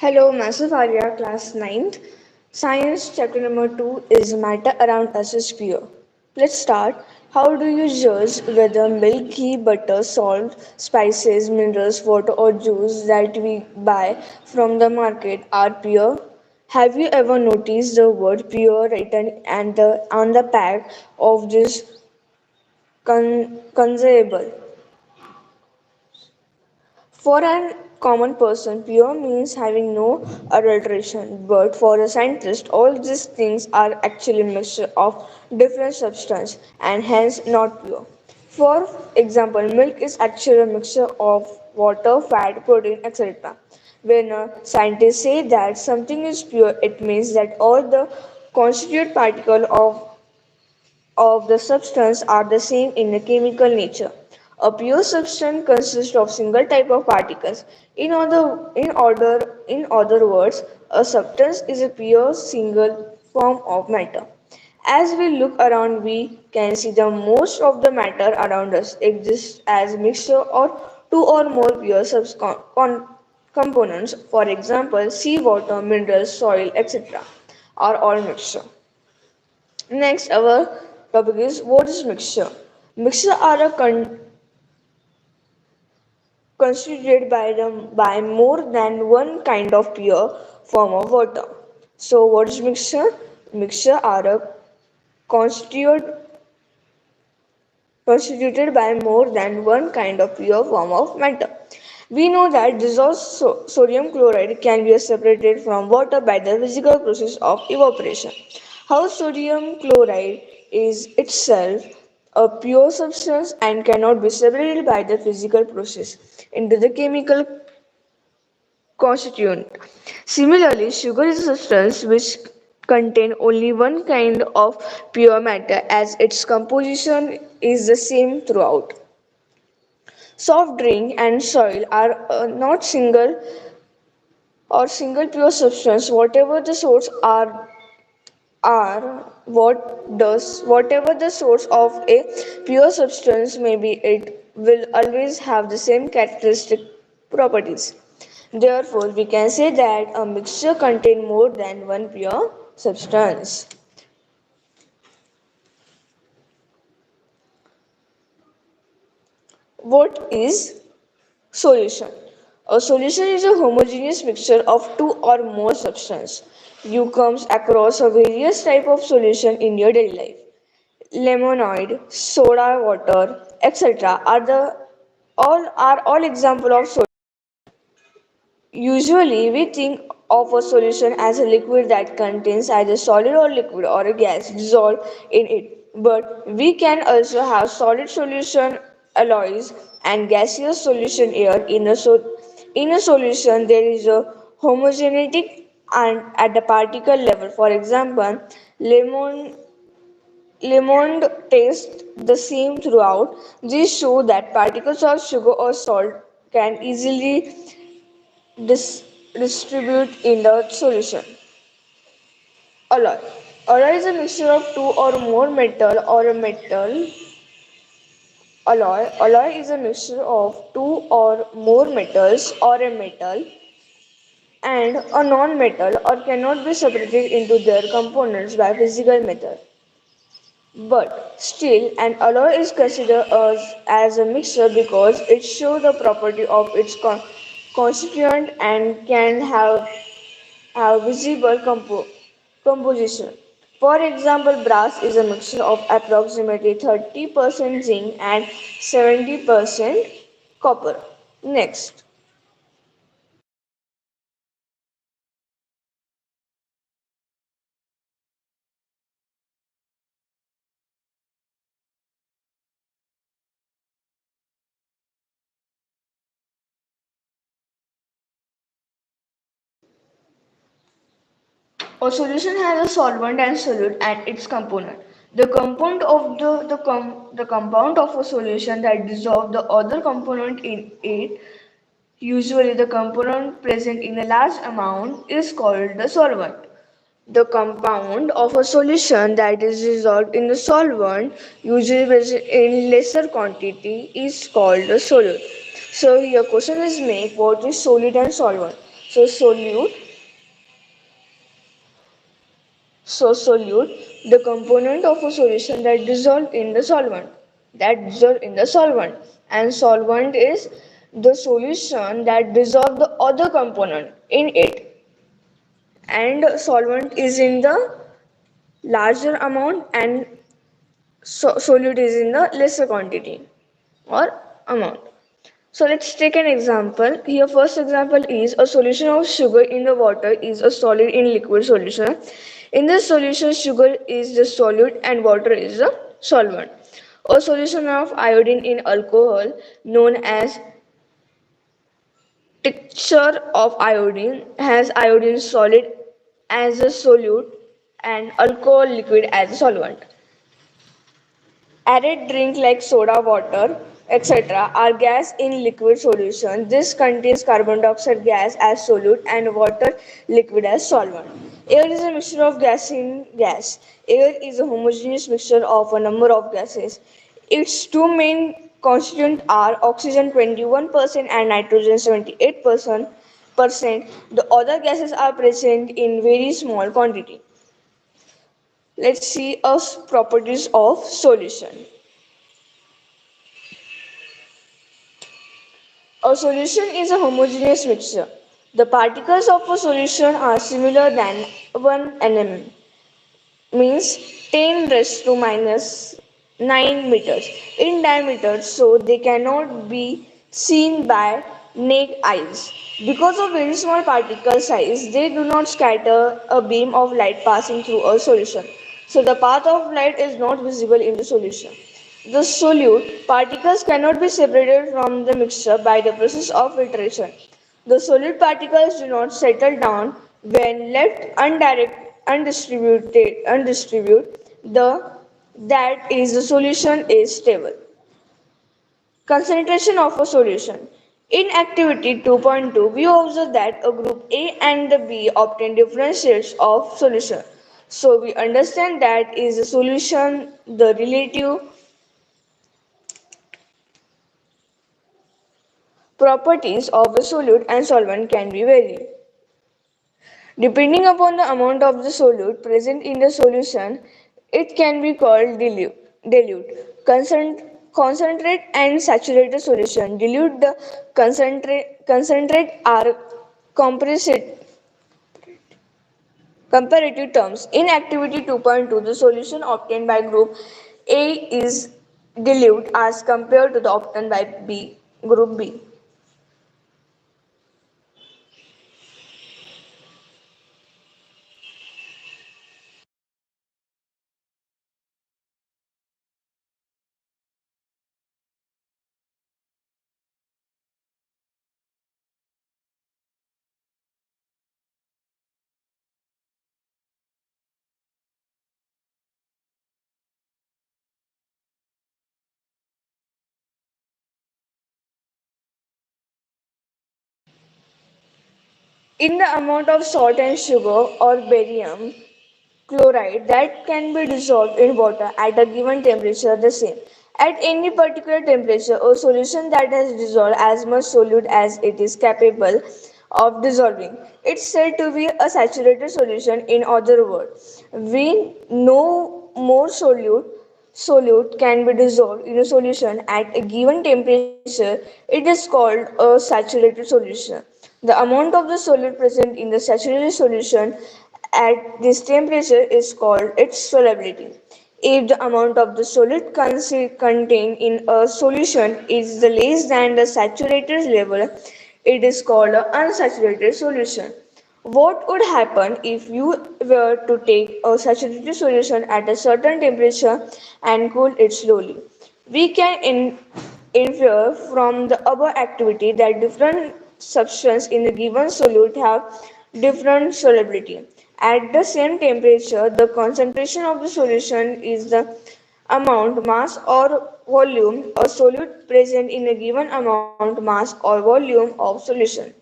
Hello, Massive Arya, class ninth. Science chapter number 2 is Matter Around Us is Pure. Let's start. How do you judge whether milk, ghee, butter, salt, spices, minerals, water, or juice that we buy from the market are pure? Have you ever noticed the word pure written on the pack of this consumable? For a common person, pure means having no adulteration, but for a scientist, all these things are actually mixture of different substances and hence not pure. For example, milk is actually a mixture of water, fat, protein, etc. When scientists say that something is pure, it means that all the constituent particles of the substance are the same in a chemical nature. A pure substance consists of single type of particles. In other words, a substance is a pure single form of matter. As we look around, we can see that most of the matter around us exists as mixture or two or more pure components. For example, seawater, minerals, soil, etc. are all mixture. Next, our topic is what is mixture? Mixture are constituted by more than one kind of pure form of water. So, what is mixture? Mixture are constituted constituted by more than one kind of pure form of matter. We know that dissolved sodium chloride can be separated from water by the physical process of evaporation. How sodium chloride is itself a pure substance and cannot be separated by the physical process into the chemical constituent. Similarly, sugar is a substance which contain only one kind of pure matter as its composition is the same throughout. Soft drink and soil are not single pure substance. Whatever the source of a pure substance may be, it will always have the same characteristic properties. Therefore, we can say that a mixture contains more than one pure substance. What is solution? A solution is a homogeneous mixture of two or more substances. You comes across a various type of solution in your daily life. Lemonade, soda water, etc. are all example of solution. Usually, we think of a solution as a liquid that contains either solid or liquid or a gas dissolved in it. But we can also have solid solution alloys and gaseous solution air. In a solution, there is a homogeneity and at the particle level. For example, lemon Lemon tastes the same throughout. These show that particles of sugar or salt can easily distribute in the solution. Alloy. Alloy is a mixture of two or more metal or a metal. Alloy is a mixture of two or more metals or a metal and a non-metal or cannot be separated into their components by physical method. But still, an alloy is considered as a mixture because it shows the property of its constituent and can have visible composition. For example, brass is a mixture of approximately 30% zinc and 70% copper. Next, a solution has a solvent and solute at its component. The compound of a solution that dissolve the other component in it, usually the component present in a large amount, is called the solvent. The compound of a solution that is dissolved in the solvent, usually present in lesser quantity, is called a solute. So here question is made, what is solid and solvent? So solute, the component of a solution that dissolve in the solvent, and solvent is the solution that dissolve the other component in it, and solvent is in the larger amount and solute is in the lesser quantity or amount. So let's take an example. Here first example is a solution of sugar in the water is a solid in liquid solution. In this solution sugar is the solute and water is the solvent. A solution of iodine in alcohol known as tincture of iodine has iodine solid as a solute and alcohol liquid as a solvent. Arid drink like soda water, etc. are gas in liquid solution. This contains carbon dioxide gas as solute and water liquid as solvent. Air is a mixture of gas in gas. Air is a homogeneous mixture of a number of gases. Its two main constituents are oxygen 21% and nitrogen 78%. The other gases are present in very small quantity. Let's see us properties of solution. A solution is a homogeneous mixture. The particles of a solution are similar than 1 nm, means 10 raised to minus 9 meters in diameter, so they cannot be seen by naked eyes. Because of very small particle size, they do not scatter a beam of light passing through a solution. So the path of light is not visible in the solution. The solute particles cannot be separated from the mixture by the process of filtration. The solute particles do not settle down when left undistributed. That is, the solution is stable. Concentration of a solution. In activity 2.2, we observe that a group A and the B obtain different shades of solution. So we understand that is the solution, the relative properties of a solute and solvent can be varied. Depending upon the amount of the solute present in the solution, it can be called dilute. Concentrate and saturated solution. Dilute the concentrate are compressed comparative terms. In activity 2.2, the solution obtained by group A is dilute as compared to the obtained by group B. In the amount of salt and sugar or barium chloride that can be dissolved in water at a given temperature the same. At any particular temperature, a solution that has dissolved as much solute as it is capable of dissolving. It's said to be a saturated solution. In other words, we know more solute can be dissolved in a solution at a given temperature, it is called a saturated solution. The amount of the solute present in the saturated solution at this temperature is called its solubility. If the amount of the solute contained in a solution is the less than the saturated level, it is called an unsaturated solution. What would happen if you were to take a saturated solution at a certain temperature and cool it slowly? We can infer from the above activity that different substances in a given solute have different solubility. At the same temperature, the concentration of the solution is the amount, mass or volume, a solute present in a given amount, mass or volume of solution.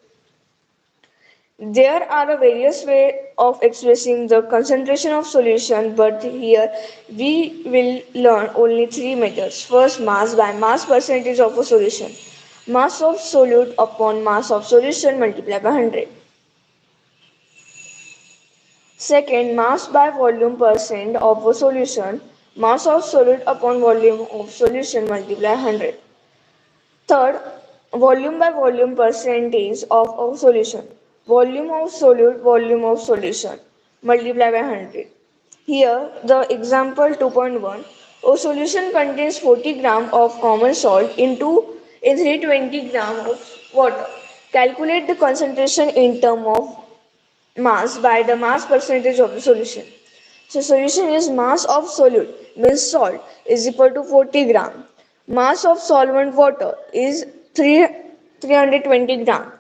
There are various ways of expressing the concentration of solution, but here we will learn only three methods. First, mass by mass percentage of a solution. Mass of solute upon mass of solution multiplied by 100. Second, mass by volume percent of a solution. Mass of solid upon volume of solution multiply 100. Third, volume by volume percentage of a solution. Volume of solute, volume of solution multiply by 100. Here, the example 2.1. A solution contains 40 gram of common salt in 320 gram of water. Calculate the concentration in term of mass by the mass percentage of the solution. So solution is mass of solute means salt is equal to 40 gram. Mass of solvent water is 320 gram.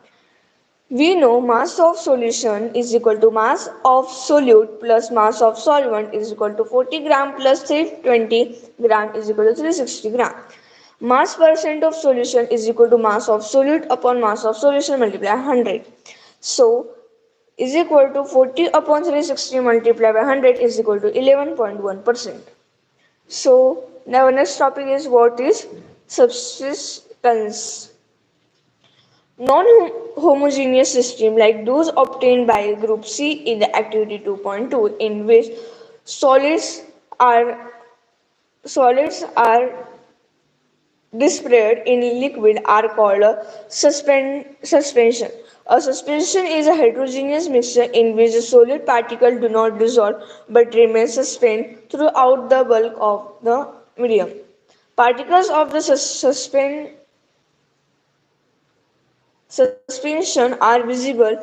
We know mass of solution is equal to mass of solute plus mass of solvent is equal to 40 gram plus 320 gram is equal to 360 gram. Mass percent of solution is equal to mass of solute upon mass of solution multiplied by 100. So is equal to 40 upon 360 multiplied by 100 is equal to 11.1%. So now next topic is what is subsistence. Non-homogeneous system like those obtained by group C in the activity 2.2 in which solids are solids are disparate in liquid are called a suspension. A suspension is a heterogeneous mixture in which the solid particles do not dissolve but remain suspended throughout the bulk of the medium. Particles of the suspension are visible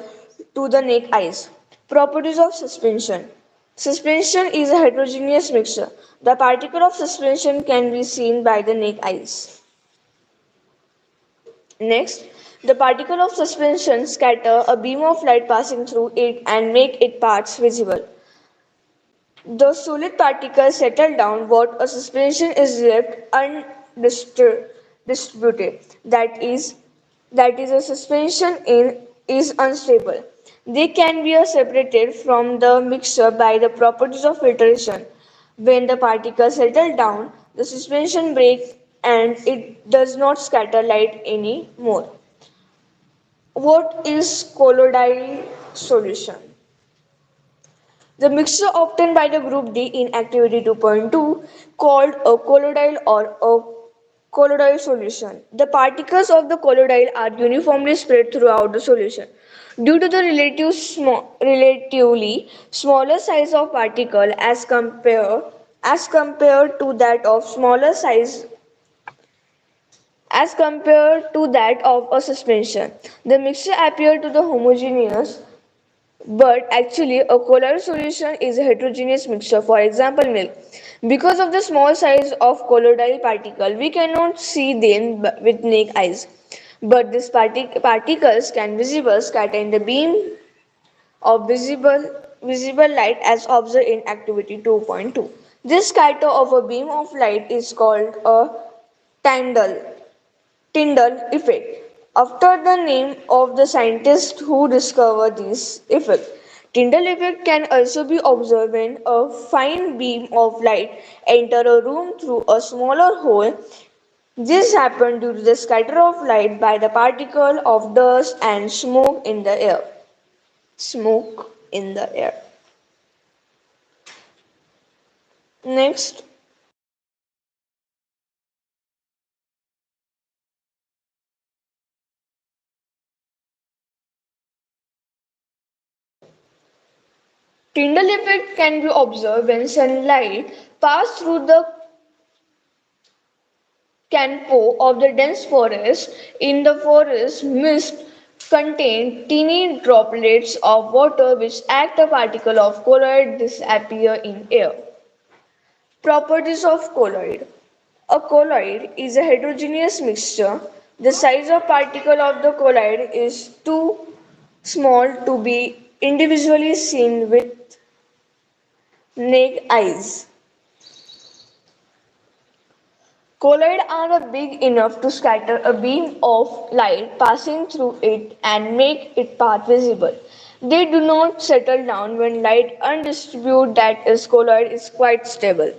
to the naked eyes. Properties of suspension. Suspension is a heterogeneous mixture. The particle of suspension can be seen by the naked eyes. Next, the particle of suspension scatter a beam of light passing through it and make its parts visible. The solid particles settle down what a suspension is left undistributed. That is a suspension in is unstable. They can be separated from the mixture by the properties of filtration. When the particles settle down, the suspension breaks and it does not scatter light anymore. What is colloidal solution? The mixture obtained by the group D in activity 2.2 called a colloidal or a colloidal solution. The particles of the colloidal are uniformly spread throughout the solution. Due to the relatively smaller size of particle as compared to that of smaller size as compared to that of a suspension, the mixture appears to the homogeneous but actually, a colloidal solution is a heterogeneous mixture. For example, milk. Because of the small size of colloidal particle, we cannot see them with naked eyes. But these particles can visible scatter in the beam of visible light as observed in activity 2.2. This scatter of a beam of light is called a Tyndall Tyndall effect, after the name of the scientist who discovered this effect. Tyndall effect can also be observed when a fine beam of light enters a room through a smaller hole. This happens due to the scatter of light by the particle of dust and smoke in the air. Smoke in the air. Next, Tyndall effect can be observed when sunlight passes through the canopy of the dense forest. In the forest, mist contain teeny droplets of water which act a particle of colloid disappear in air. Properties of colloid. A colloid is a heterogeneous mixture. The size of particle of the colloid is too small to be individually seen with naked eyes. Colloids are big enough to scatter a beam of light passing through it and make its path visible. They do not settle down when light undistributed, that is, colloid is quite stable.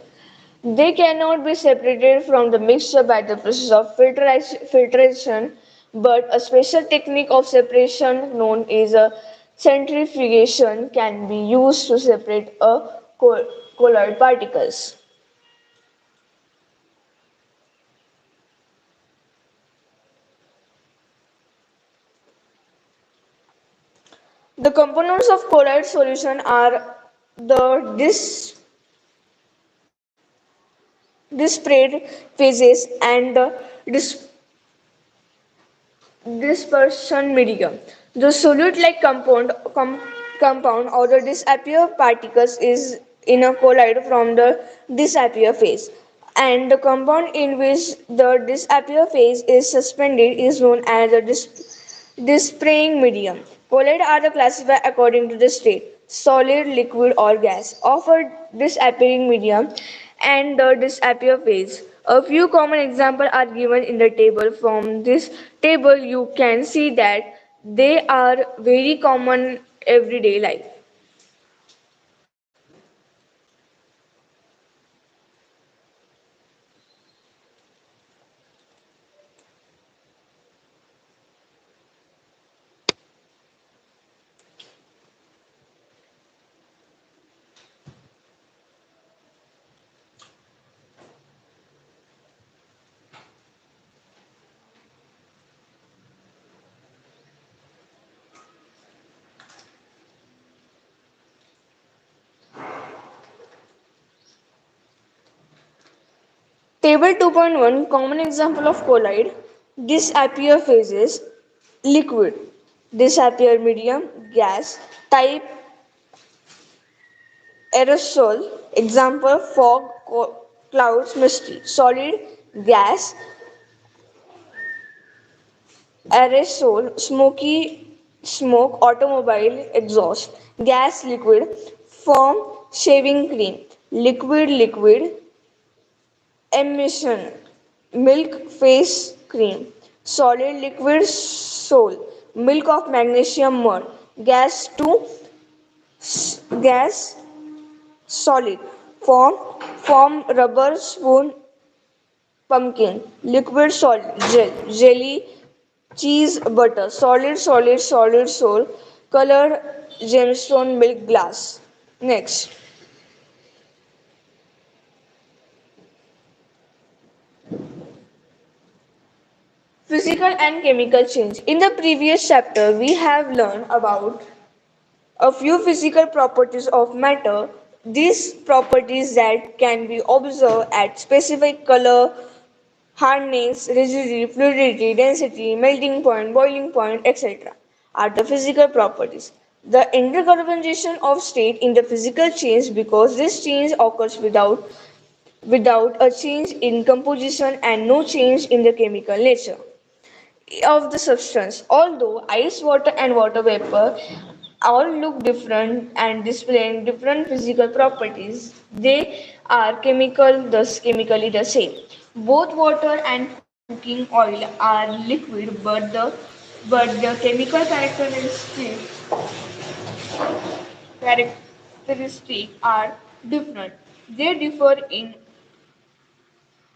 They cannot be separated from the mixture by the process of filtration, but a special technique of separation known as a Centrifugation can be used to separate colloid particles. The components of colloid solution are the disparate phases and the dispersion medium. The solute-like compound or the disappear particles is in a colloid from the disappear phase, and the compound in which the disappear phase is suspended is known as the dispraying medium. Colloids are classified according to the state, solid, liquid, or gas, of a disappearing medium and the disappear phase. A few common examples are given in the table. From this table, you can see that they are very common everyday life. Table 2.1 Common example of colloid disappear phases liquid disappear medium gas type aerosol example fog clouds misty solid gas aerosol smoky smoke automobile exhaust gas liquid foam shaving cream liquid emission milk face cream solid liquid sol milk of magnesium mud gas to gas solid form rubber spoon pumpkin liquid solid gel jelly cheese butter solid soul color gemstone milk glass. Next, physical and chemical change. In the previous chapter we have learned about a few physical properties of matter. These properties that can be observed at specific color, hardness, rigidity, fluidity, density, melting point, boiling point, etc. are the physical properties. The interconversion of state in the physical change because this change occurs without a change in composition and no change in the chemical nature of the substance. Although ice, water, and water vapor all look different and displaying different physical properties, they are chemically the same. Both water and cooking oil are liquid, but the chemical characteristics are different. They differ in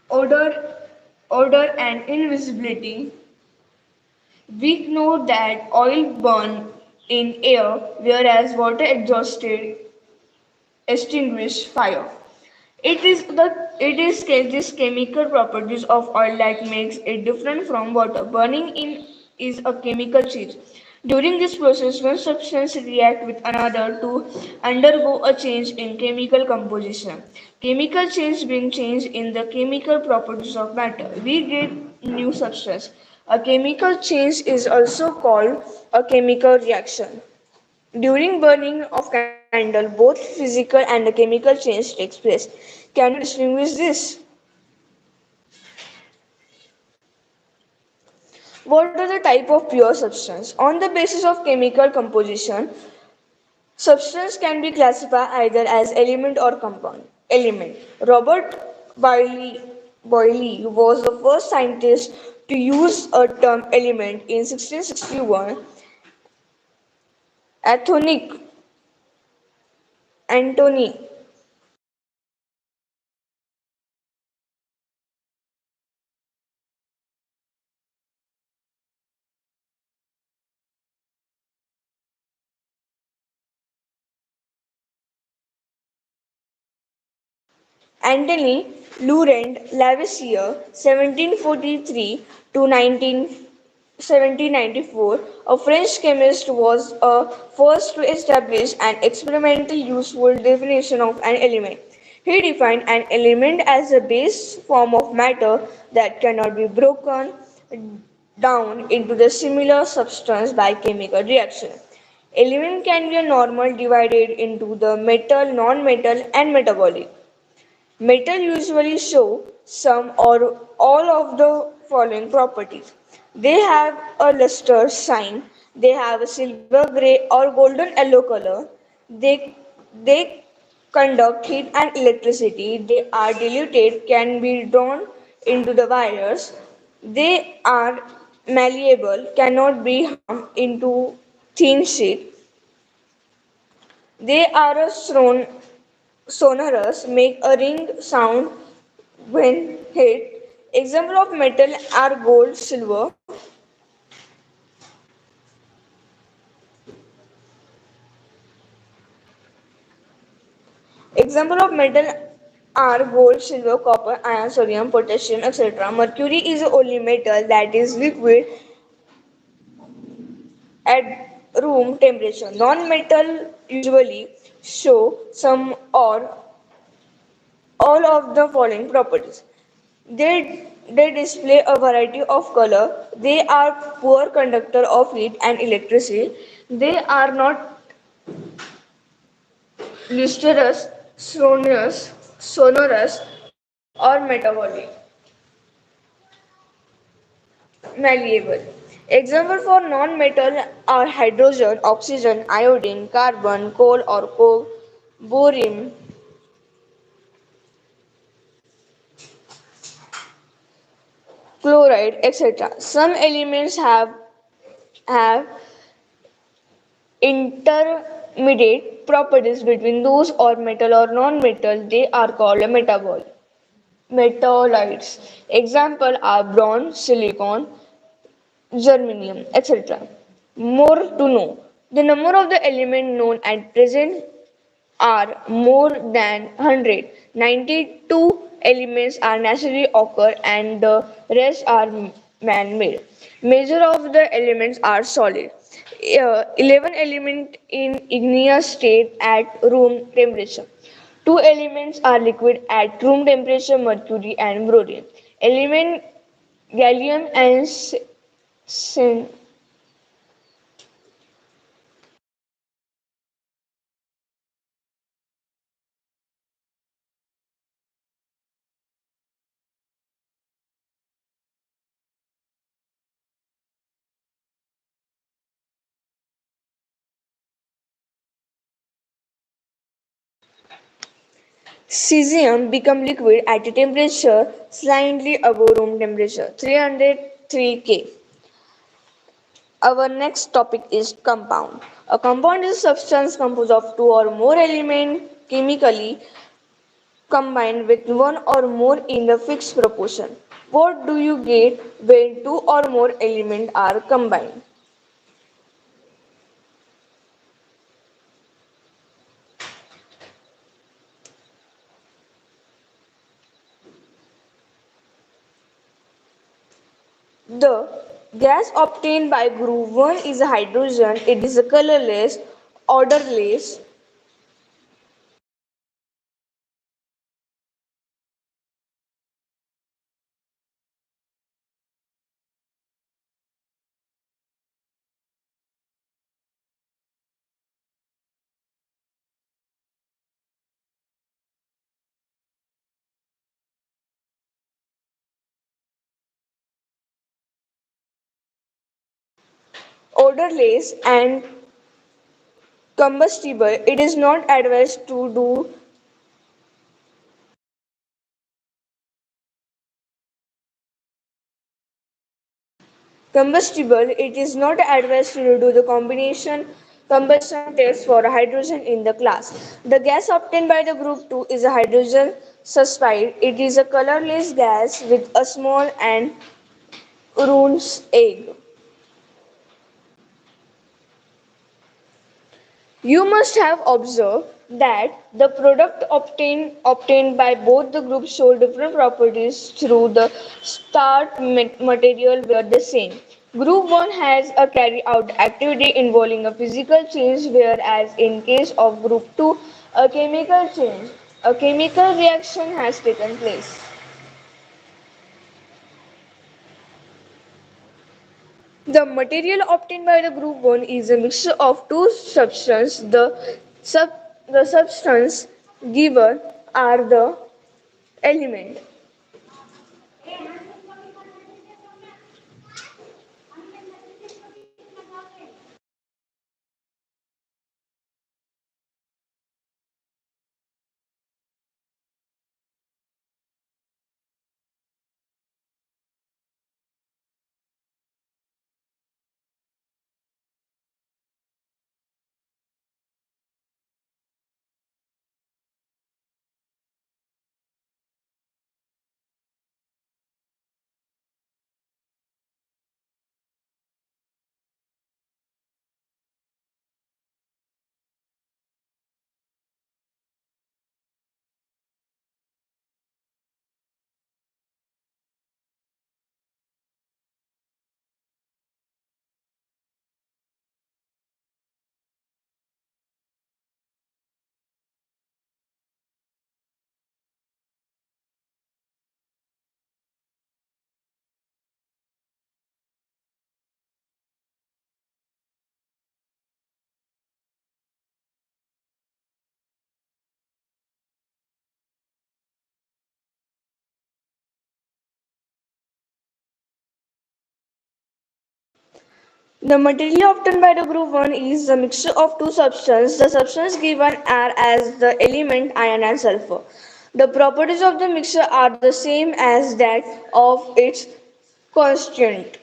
odor, odor and invisibility. We know that oil burns in air, whereas water exhausted extinguish fire. It is these chemical properties of oil that makes it different from water. Burning in is a chemical change. During this process, one substance reacts with another to undergo a change in chemical composition. Chemical change brings change in the chemical properties of matter. We get new substance. A chemical change is also called a chemical reaction. During burning of candle, both physical and the chemical change takes place. Can you distinguish this? What are the type of pure substance? On the basis of chemical composition, substance can be classified either as element or compound. Element. Robert Boyle was the first scientist to use a term element in 1661. Anthony Antony Antony Laurent Lavoisier, 1743 to 1794, a French chemist, was a first to establish an experimentally useful definition of an element. He defined an element as a base form of matter that cannot be broken down into the similar substance by chemical reaction. Element can be a normal divided into the metal, non-metal and metabolic. Metal usually show some or all of the following properties. They have a luster sign, they have a silver gray or golden yellow color, they, they conduct heat and electricity, they are diluted, can be drawn into the wires, they are malleable, cannot be harmed into thin sheet, they are a sonorous, make a ring sound when hit. Example of metal are gold, silver. Example of metal are gold, silver, copper, iron, sodium, potassium, etc. Mercury is the only metal that is liquid at room temperature. Non-metal usually show some or all of the following properties. They display a variety of color. They are poor conductor of heat and electricity. They are not lustrous, sonorous, or metabolic, malleable. Example for non-metal are hydrogen, oxygen, iodine, carbon, coal or coke, borium, chloride, etc. Some elements have intermediate properties between those or metal or non-metal. They are called metalloids. Example are bronze, silicon, germanium, etc. More to know. The number of the elements known at present are more than 100. 92 elements are naturally occur and the rest are man-made. Major of the elements are solid. 11 elements in igneous state at room temperature. Two elements are liquid at room temperature, mercury and bromine. Element gallium and cesium become liquid at a temperature slightly above room temperature, 303 K. Our next topic is compound. A compound is a substance composed of two or more elements chemically combined with one or more in a fixed proportion. What do you get when two or more elements are combined? The gas obtained by group 1 is hydrogen. It is a colorless, odorless, and combustible. It is not advised to do combustible. It is not advised to do the combination combustion test for hydrogen in the class. The gas obtained by the group 2 is a hydrogen sulfide. It is a colorless gas with a small and runes egg. You must have observed that the product obtained by both the groups show different properties through the start material were the same. Group 1 has a carry out activity involving a physical change, whereas in case of group 2 a chemical change. A chemical reaction has taken place. The material obtained by the group 1 is a mixture of two substances. Sub, the substance given are the element. The material obtained by the group 1 is a mixture of two substances. The substances given are as the element iron and sulfur. The properties of the mixture are the same as that of its consistent.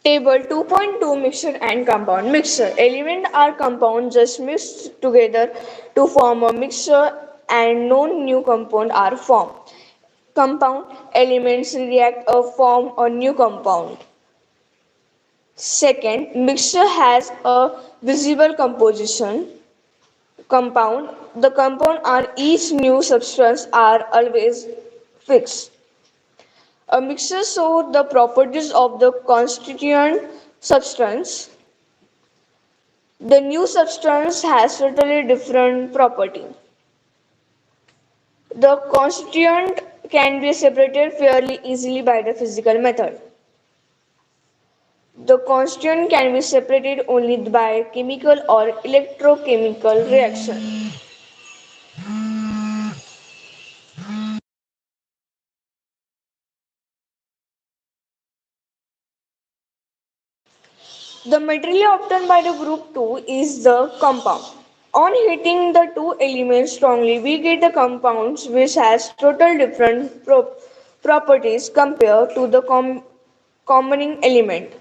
Table 2.2 Mixture and compound. Mixture elements are compounds just mixed together to form a mixture and no new compound are formed. Compound elements react or form a new compound. Second, mixture has a visible composition. Compound. The compound are each new substance are always fixed. A mixture shows the properties of the constituent substance. The new substance has totally different property. The constituent can be separated fairly easily by the physical method. The constituent can be separated only by chemical or electrochemical reaction. The material obtained by the group 2 is the compound. On heating the two elements strongly, we get the compounds which has total different properties compared to the combining element.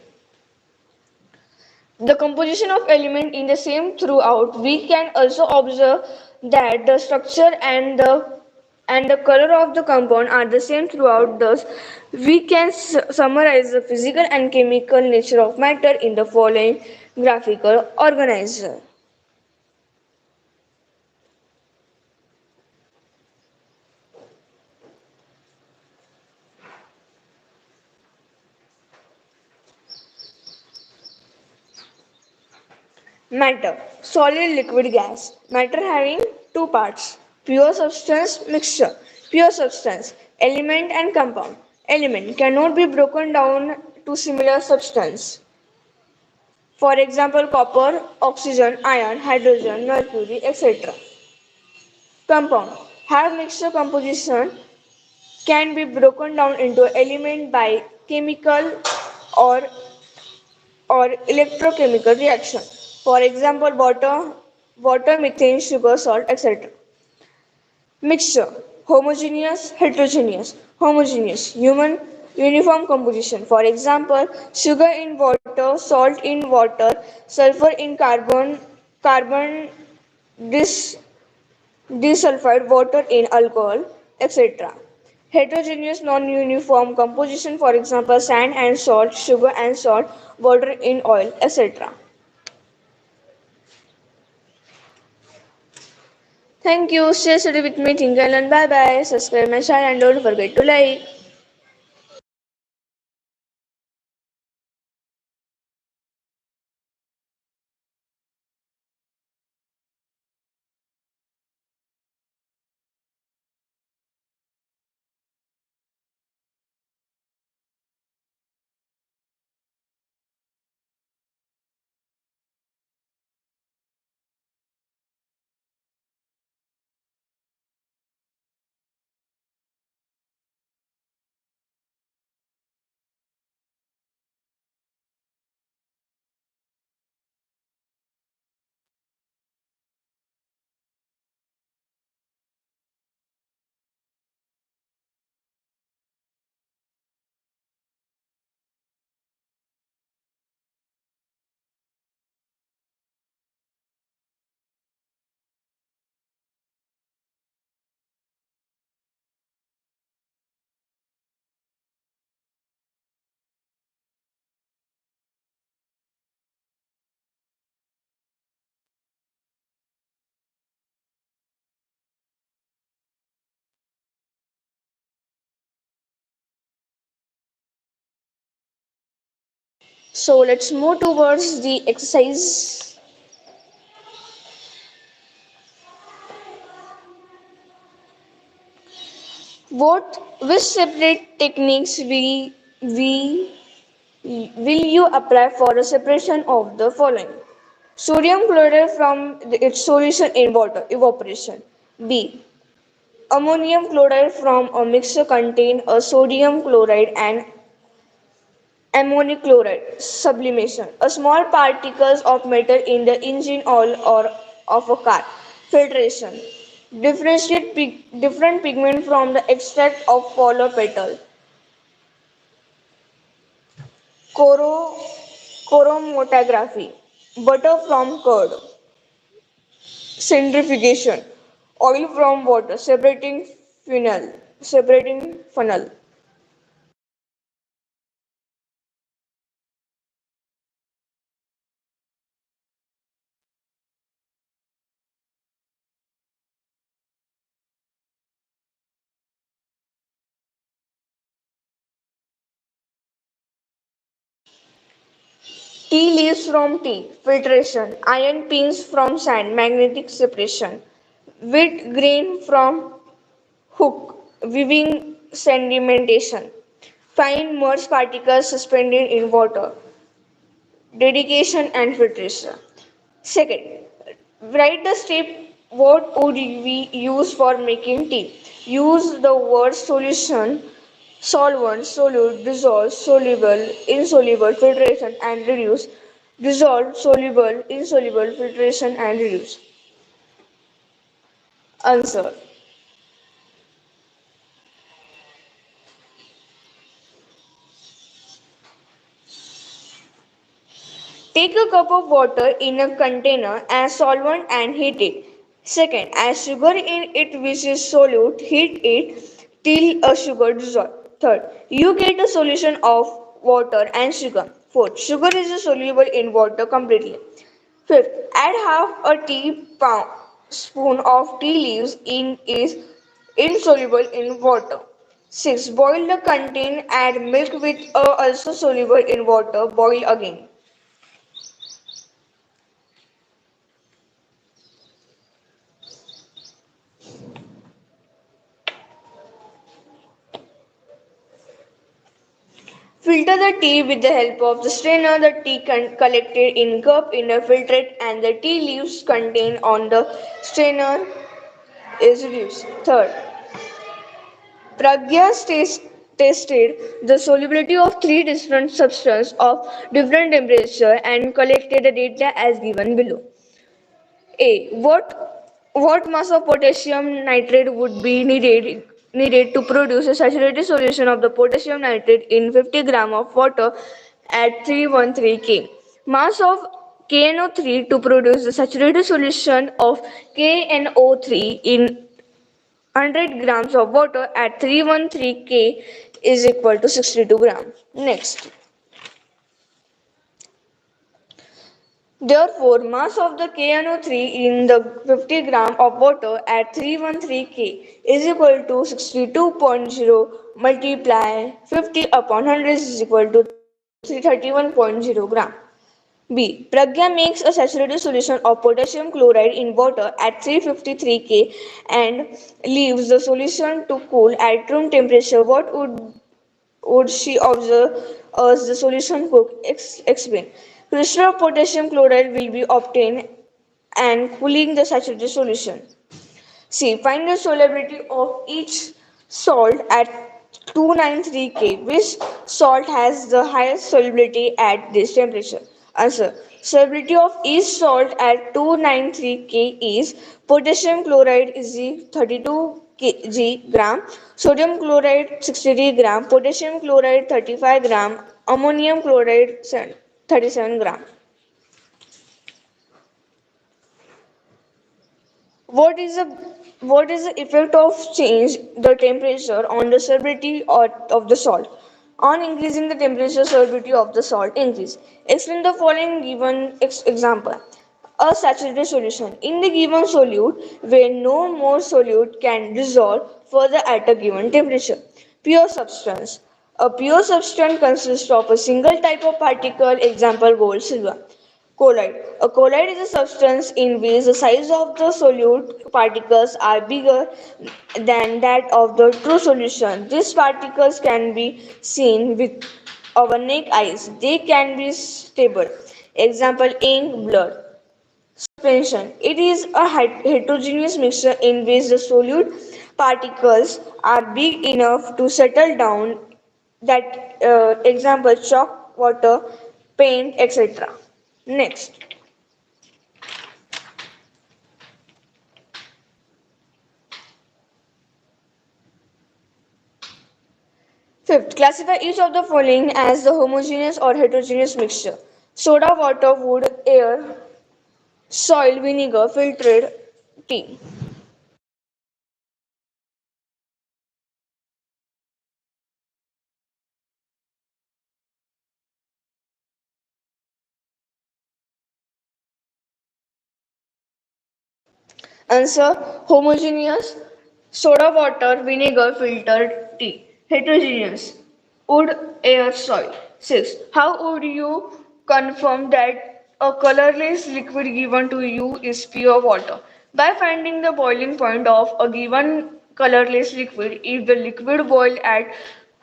The composition of element in the same throughout. We can also observe that the structure and the color of the compound are the same throughout. Thus, we can summarize the physical and chemical nature of matter in the following graphical organizer. Matter, solid, liquid, gas. Matter having two parts: pure substance, mixture. Pure substance, element and compound. Element cannot be broken down to similar substance. For example, copper, oxygen, iron, hydrogen, mercury, etc. Compound have mixture composition, can be broken down into element by chemical or electrochemical reaction. For example, water, methane, sugar, salt, etc. Mixture, homogeneous, heterogeneous. Homogeneous, human uniform composition. For example, sugar in water, salt in water, sulfur in carbon dis, disulfide, water in alcohol, etc. Heterogeneous non-uniform composition, for example, sand and salt, sugar and salt, water in oil, etc. Thank you. Stay steady with me. Think and learn. Bye bye. Subscribe my channel and don't forget to like. So let's move towards the exercise. Which separate techniques we will you apply for a separation of the following? Sodium chloride from its solution in water, evaporation. B. Ammonium chloride from a mixture contain a sodium chloride and ammonium chloride, sublimation. A small particles of metal in the engine oil or of a car, filtration. Differentiate different pigment from the extract of polar petal, Coro, chromatography. Butter from curd, centrifugation. Oil from water, separating funnel. Tea leaves from tea, filtration. Iron pins from sand, magnetic separation. Wheat grain from hook, weaving sedimentation. Fine mud particles suspended in water, dedication and filtration. Second, write the step what would we use for making tea. Use the word solution, solvent, solute, dissolve, soluble, insoluble, filtration and reduce. Dissolve, soluble, insoluble, filtration and reduce. Answer. Take a cup of water in a container as solvent and heat it. Second, add sugar in it which is solute, heat it till a sugar dissolves. Third, you get a solution of water and sugar. Fourth, sugar is soluble in water completely. Fifth, add half a teaspoon of tea leaves in is insoluble in water. Six, boil the content, add milk with also soluble in water, boil again. Filter the tea with the help of the strainer. The tea collected in cup in a filtrate and the tea leaves contained on the strainer is reduced. Third, Pragya tested the solubility of three different substances of different temperature and collected the data as given below. A. What mass of potassium nitrate would be needed needed to produce a saturated solution of the potassium nitrate in 50 gram of water at 313 K. Mass of KNO3 to produce the saturated solution of KNO3 in 100 grams of water at 313 K is equal to 62 grams. Next, therefore, mass of the KNO3 in the 50 gram of water at 313 K is equal to 62.0 multiply 50 upon 100 is equal to 331.0 gram. B. Pragya makes a saturated solution of potassium chloride in water at 353 K and leaves the solution to cool at room temperature. What would she observe as the solution cook? Explain. Crystal of potassium chloride will be obtained and cooling the saturated solution. C. Find the solubility of each salt at 293 K. Which salt has the highest solubility at this temperature? Answer. Solubility of each salt at 293 K is potassium chloride is 32 gram, sodium chloride 63 gram, potassium chloride 35 gram, ammonium chloride 37 gram. What is the what is the effect of change the temperature on the solubility of the salt? On increasing the temperature, solubility of the salt increase. Explain the following given example. A saturated solution. In the given solute, where no more solute can dissolve further at a given temperature. Pure substance. A pure substance consists of a single type of particle, example gold, silver. Colloid. A colloid is a substance in which the size of the solute particles are bigger than that of the true solution. These particles can be seen with our naked eyes. They can be stable. Example ink, blood. Suspension. It is a heterogeneous mixture in which the solute particles are big enough to settle down. That example chalk, water, paint, etc. Next, fifth, classify each of the following as the homogeneous or heterogeneous mixture: soda, water, wood, air, soil, vinegar, filtered tea. Answer: homogeneous, soda, water, vinegar, filtered tea. Heterogeneous, wood, air, soil. 6. How would you confirm that a colorless liquid given to you is pure water? By finding the boiling point of a given colorless liquid. If the liquid boils at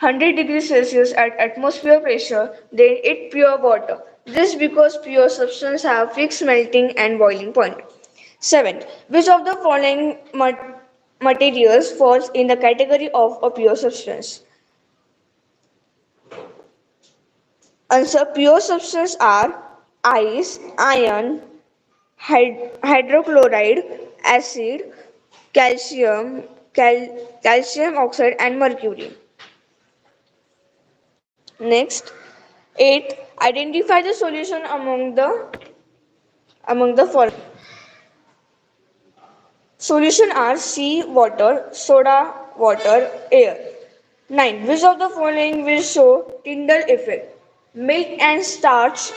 100 degrees Celsius at atmosphere pressure, then it's pure water. This because pure substances have fixed melting and boiling point. 7. Which of the following materials falls in the category of a pure substance? Answer: pure substances are ice, iron, hydrochloride, acid, calcium, calcium oxide, and mercury. Next, 8. Identify the solution among the following. Solution are sea water, soda water, air. 9. Which of the following will show Tyndall effect? Milk and starch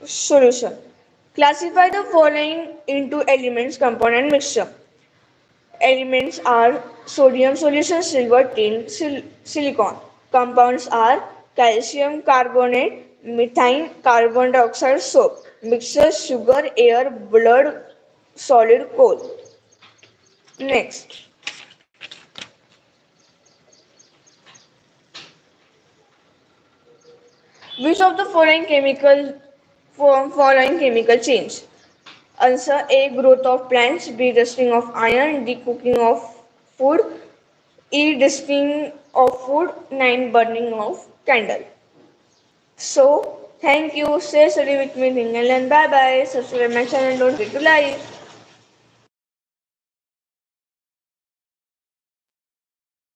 solution. Classify the following into elements, component, mixture. Elements are sodium solution, silver, tin, silicon. Compounds are calcium carbonate, methane, carbon dioxide, soap. Mixture: sugar, air, blood, solid, coal. Next, which of the following chemical change? Answer: A. Growth of plants. B. Rusting of iron. D. Cooking of food. E. Distilling of food. 9. Burning of candle. So, thank you. Stay study with me, Ringal, and bye bye. Subscribe my channel. Don't forget to like.